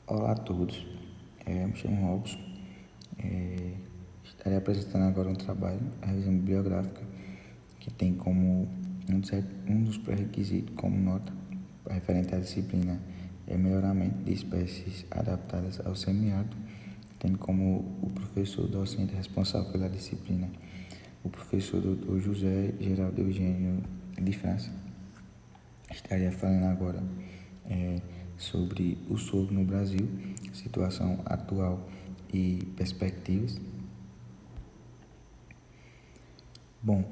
Olá a todos, me chamo Robson. Estarei apresentando agora um trabalho, a revisão bibliográfica, que tem como um dos pré-requisitos como nota referente à disciplina melhoramento de espécies adaptadas ao semiárido, tendo como o professor docente responsável pela disciplina o professor Dr. José Geraldo Eugênio de França. Estaria falando agora sobre o sorgo no Brasil, situação atual e perspectivas. Bom,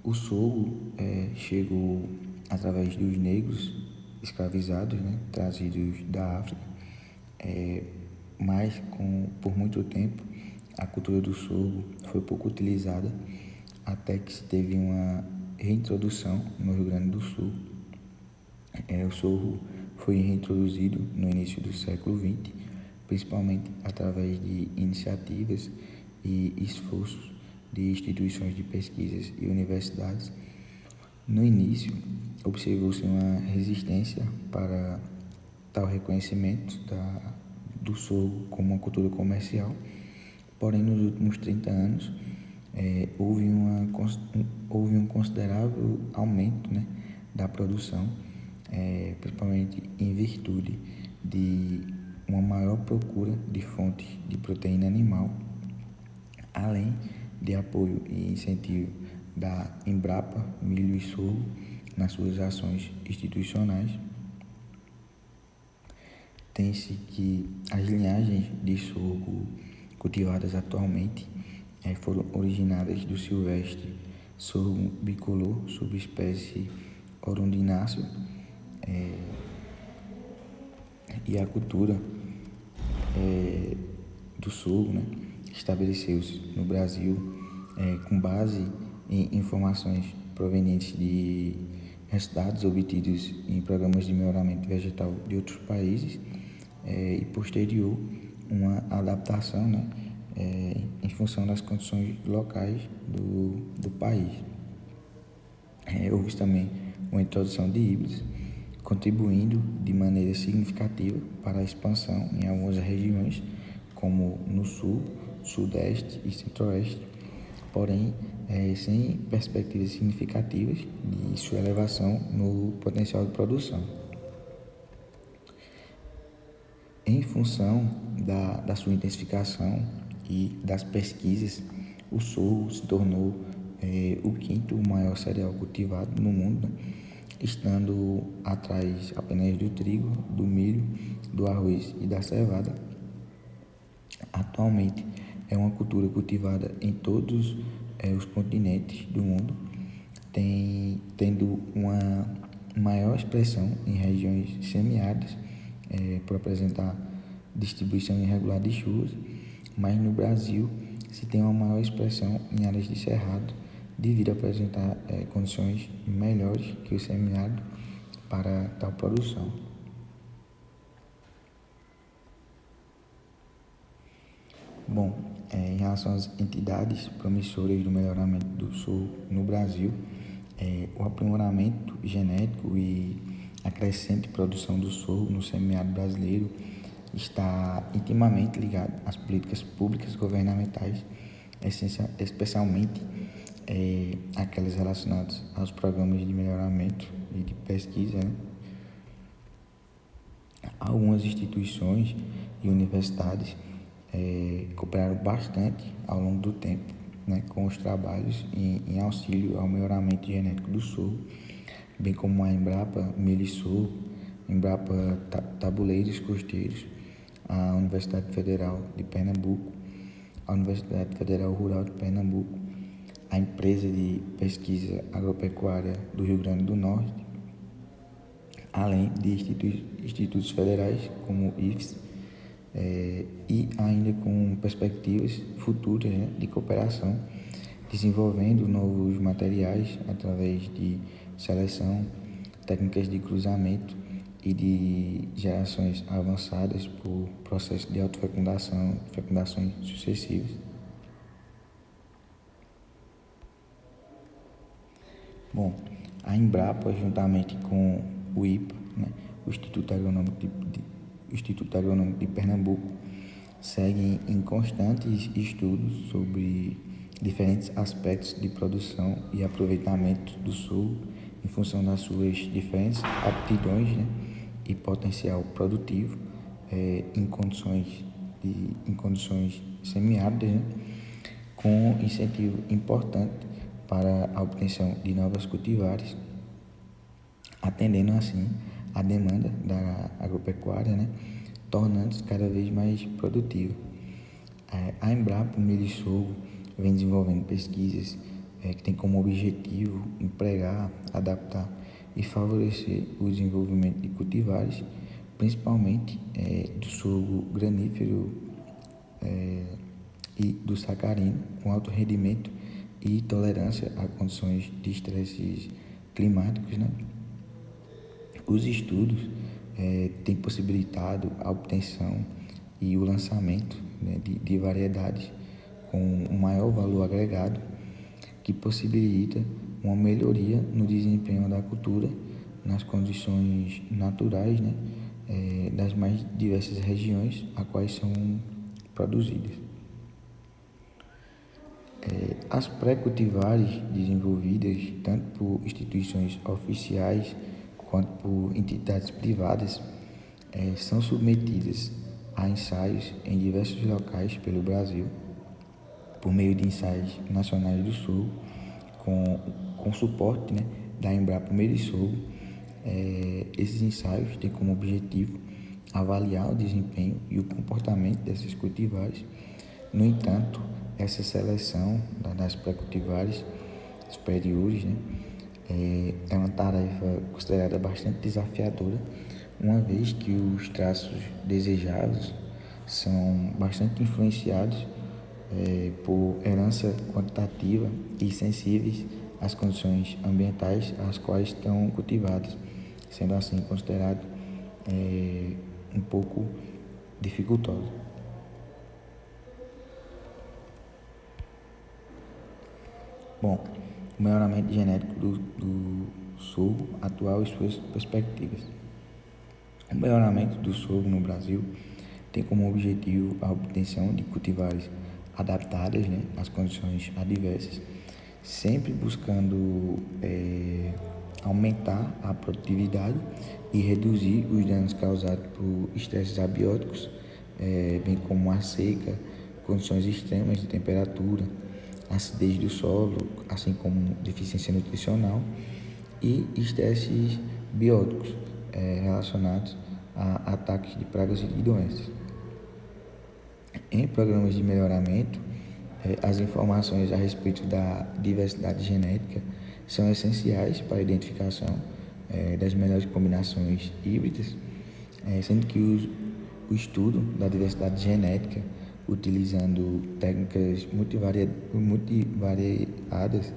o sorgo chegou através dos negros escravizados, trazidos da África, mas por muito tempo a cultura do sorgo foi pouco utilizada até que se teve uma reintrodução no Rio Grande do Sul. O sorgo foi reintroduzido no início do século XX, principalmente através de iniciativas e esforços de instituições de pesquisas e universidades. No início, observou-se uma resistência para tal reconhecimento do sorgo como uma cultura comercial, porém nos últimos 30 anos houve um considerável aumento da produção, principalmente em virtude de uma maior procura de fontes de proteína animal, além de apoio e incentivo da Embrapa Milho e Sorgo nas suas ações institucionais. Tem-se que as linhagens de sorgo cultivadas atualmente foram originadas do silvestre sorgo bicolor, subespécie Orundináceo, e a cultura do sorgo estabeleceu-se no Brasil com base em informações provenientes de resultados obtidos em programas de melhoramento vegetal de outros países e posterior uma adaptação em função das condições locais do país. Houve também uma introdução de híbridos, contribuindo de maneira significativa para a expansão em algumas regiões, como no sul, sudeste e centro-oeste, porém sem perspectivas significativas de sua elevação no potencial de produção. Em função da sua intensificação e das pesquisas, o sorgo se tornou o quinto maior cereal cultivado no mundo, estando atrás apenas do trigo, do milho, do arroz e da cevada. Atualmente é uma cultura cultivada em todos os continentes do mundo, tendo uma maior expressão em regiões semiáridas, por apresentar distribuição irregular de chuvas, mas no Brasil se tem uma maior expressão em áreas de cerrado, devido a apresentar condições melhores que o semiárido para tal produção. Bom, em relação às entidades promissoras do melhoramento do sorgo no Brasil, o aprimoramento genético e a crescente produção do sorgo no semiárido brasileiro está intimamente ligado às políticas públicas governamentais, especialmente aquelas relacionadas aos programas de melhoramento e de pesquisa. Algumas instituições e universidades cooperaram bastante ao longo do tempo com os trabalhos em auxílio ao melhoramento genético do sorgo, bem como a Embrapa Milho e Sorgo, Embrapa Tabuleiros Costeiros, a Universidade Federal de Pernambuco, a Universidade Federal Rural de Pernambuco, a Empresa de Pesquisa Agropecuária do Rio Grande do Norte, além de institutos federais como o IFES, e ainda com perspectivas futuras de cooperação, desenvolvendo novos materiais através de seleção, técnicas de cruzamento e de gerações avançadas por processos de autofecundação, fecundações sucessivas. Bom, a Embrapa, juntamente com o IPA, o Instituto Agronômico Instituto Agronômico de Pernambuco seguem em constantes estudos sobre diferentes aspectos de produção e aproveitamento do solo em função das suas diferentes aptidões, né, e potencial produtivo em condições semiáridas, né, com incentivo importante para a obtenção de novas cultivares, atendendo assim a demanda da agropecuária, né, tornando-se cada vez mais produtiva. A Embrapa Milho e Sorgo vem desenvolvendo pesquisas que têm como objetivo empregar, adaptar e favorecer o desenvolvimento de cultivares, principalmente do sorgo granífero e do sacarino, com alto rendimento e tolerância a condições de estresses climáticos, né? Os estudos têm possibilitado a obtenção e o lançamento, né, de variedades com um maior valor agregado, que possibilita uma melhoria no desempenho da cultura nas condições naturais, né, das mais diversas regiões a quais são produzidas. As pré-cultivares desenvolvidas tanto por instituições oficiais quanto por entidades privadas são submetidas a ensaios em diversos locais pelo Brasil, por meio de ensaios nacionais do Sul, com suporte, né, da Embrapa Milho e Sorgo. Esses ensaios têm como objetivo avaliar o desempenho e o comportamento dessas cultivares. No entanto, essa seleção das pré-cultivares superiores, né, é uma tarefa considerada bastante desafiadora, uma vez que os traços desejáveis são bastante influenciados por herança quantitativa e sensíveis às condições ambientais às quais estão cultivadas, sendo assim considerado um pouco dificultoso. Bom, o melhoramento genético do sorgo atual e suas perspectivas. O melhoramento do sorgo no Brasil tem como objetivo a obtenção de cultivares adaptadas, né, às condições adversas, sempre buscando aumentar a produtividade e reduzir os danos causados por estresses abióticos, bem como a seca, condições extremas de temperatura, acidez do solo, assim como deficiência nutricional e estresses bióticos relacionados a ataques de pragas e de doenças. Em programas de melhoramento, as informações a respeito da diversidade genética são essenciais para a identificação das melhores combinações híbridas, sendo que o estudo da diversidade genética, utilizando técnicas multivariadas,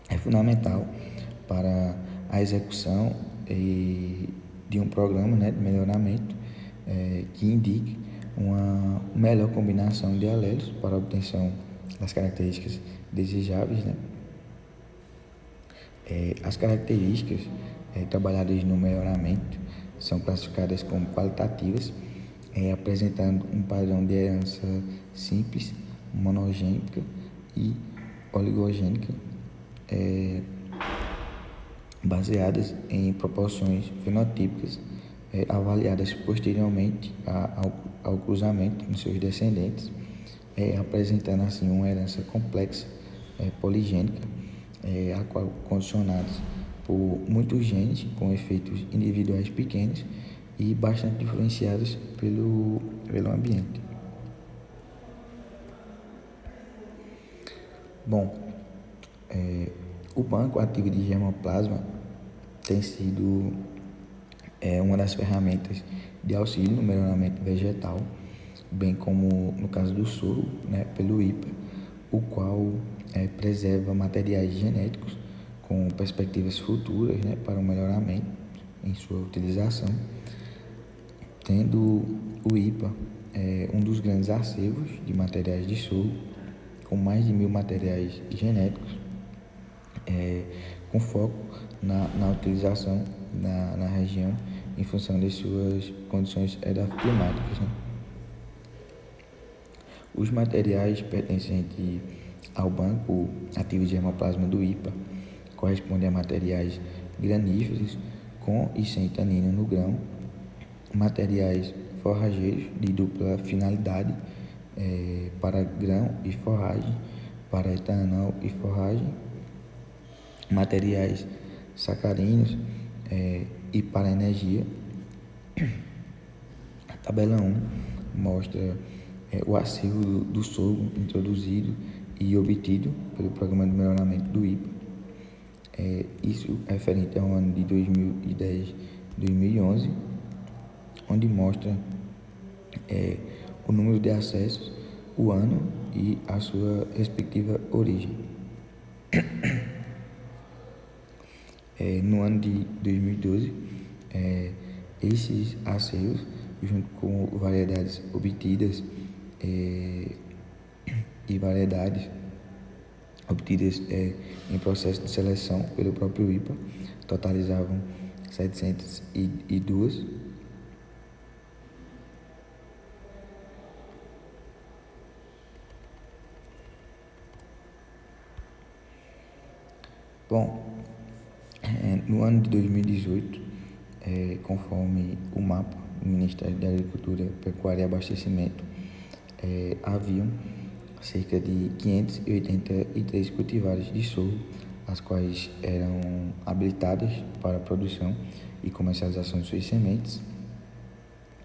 é fundamental para a execução de um programa, né, de melhoramento que indique uma melhor combinação de alelos para a obtenção das características desejáveis, né? As características trabalhadas no melhoramento são classificadas como qualitativas, apresentando um padrão de herança simples, monogênica e oligogênica, baseadas em proporções fenotípicas avaliadas posteriormente ao cruzamento nos seus descendentes, apresentando assim uma herança complexa, poligênica, a qual condicionados por muitos genes com efeitos individuais pequenos e bastante influenciados pelo ambiente. Bom, o banco ativo de germoplasma tem sido uma das ferramentas de auxílio no melhoramento vegetal, bem como no caso do sorgo, né, pelo IPA, o qual preserva materiais genéticos com perspectivas futuras, né, para o melhoramento em sua utilização, tendo o IPA um dos grandes acervos de materiais de sorgo, com mais de 1.000 materiais genéticos, com foco na utilização na região em função de suas condições edafoclimáticas, né? Os materiais pertencentes ao banco ativo de germoplasma do IPA correspondem a materiais graníferos com e sem tanino no grão, materiais forrageiros de dupla finalidade para grão e forragem, para etanol e forragem, materiais sacarinos e para energia. A tabela 1 mostra o acervo do sorgo introduzido e obtido pelo Programa de Melhoramento do IPA. Isso é referente ao ano de 2010-2011, onde mostra o número de acessos, o ano e a sua respectiva origem. No ano de 2012, esses acessos, junto com variedades obtidas e variedades obtidas em processo de seleção pelo próprio IPA, totalizavam 702. Bom, no ano de 2018, conforme o mapa do Ministério da Agricultura, Pecuária e Abastecimento, haviam cerca de 583 cultivares de sorgo, as quais eram habilitadas para a produção e comercialização de suas sementes.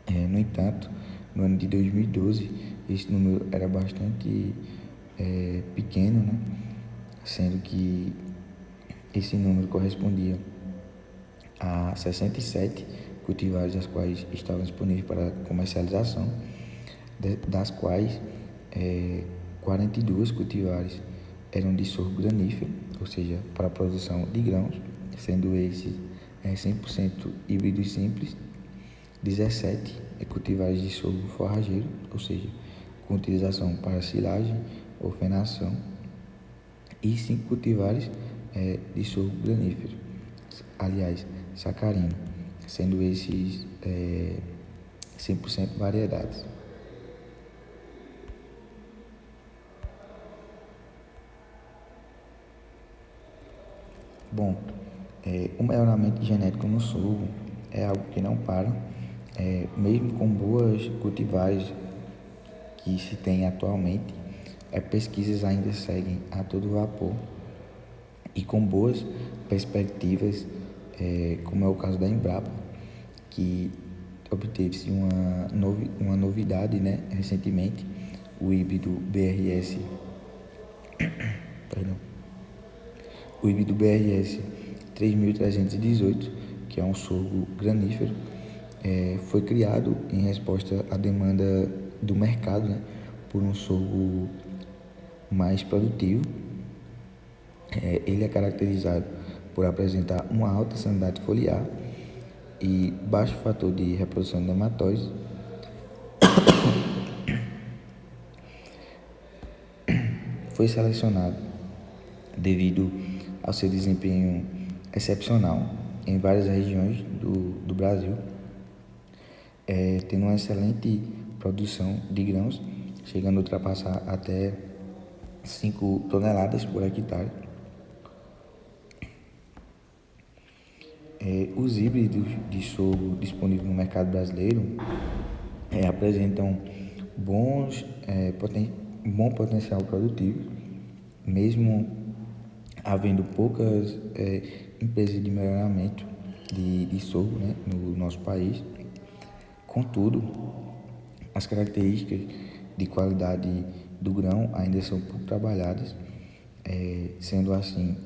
No entanto, no ano de 2012, esse número era bastante pequeno, né? Sendo que esse número correspondia a 67 cultivares, as quais estavam disponíveis para comercialização, das quais 42 cultivares eram de sorgo granífero, ou seja, para a produção de grãos, sendo esses 100% híbridos simples, 17 cultivares de sorgo forrageiro, ou seja, com utilização para silagem ou fenação, e 5 cultivares de sorgo granífero, aliás, sacarino, sendo esses 100% variedades. Bom, o melhoramento genético no sorgo é algo que não para, mesmo com boas cultivares que se tem atualmente, pesquisas ainda seguem a todo vapor e com boas perspectivas, como é o caso da Embrapa, que obteve-se uma novidade, né, recentemente, o híbrido BRS, o híbrido BRS 3318, que é um sorgo granífero, foi criado em resposta à demanda do mercado, né, por um sorgo mais produtivo. Ele é caracterizado por apresentar uma alta sanidade foliar e baixo fator de reprodução de nematóides. Foi selecionado devido ao seu desempenho excepcional em várias regiões do Brasil, tendo uma excelente produção de grãos, chegando a ultrapassar até 5 toneladas por hectare. Os híbridos de sorgo disponíveis no mercado brasileiro apresentam bom potencial produtivo, mesmo havendo poucas empresas de melhoramento de sorgo, né, no nosso país. Contudo, as características de qualidade do grão ainda são pouco trabalhadas, sendo assim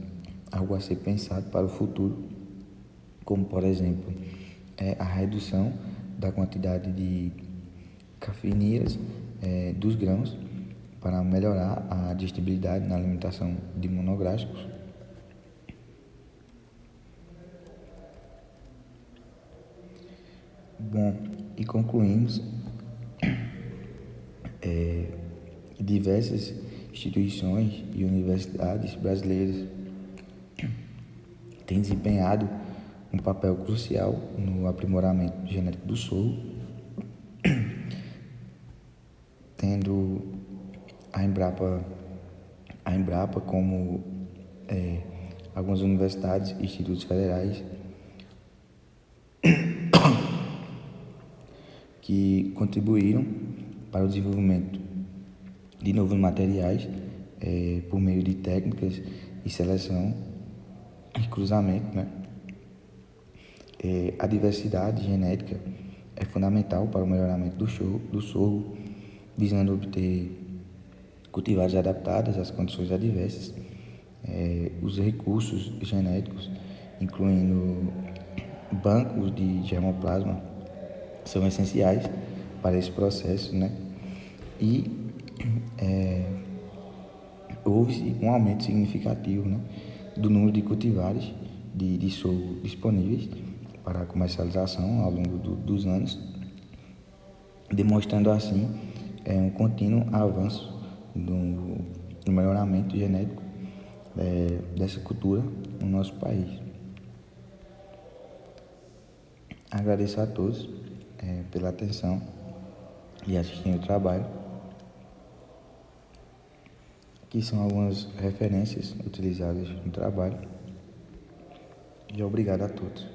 algo a ser pensado para o futuro, como por exemplo a redução da quantidade de cafeínas dos grãos para melhorar a digestibilidade na alimentação de monográficos. Bom, e concluímos, diversas instituições e universidades brasileiras têm desempenhado um papel crucial no aprimoramento genético do sorgo, tendo a Embrapa como algumas universidades e institutos federais que contribuíram para o desenvolvimento de novos materiais por meio de técnicas e seleção e cruzamento, né? A diversidade genética é fundamental para o melhoramento do sorgo, visando obter cultivares adaptados às condições adversas. Os recursos genéticos, incluindo bancos de germoplasma, são essenciais para esse processo, né? E houve um aumento significativo, né, do número de cultivares de sorgo disponíveis para a comercialização ao longo dos anos, demonstrando assim um contínuo avanço no melhoramento genético dessa cultura no nosso país. Agradeço a todos pela atenção e assistirem o trabalho, que são algumas referências utilizadas no trabalho, e obrigado a todos.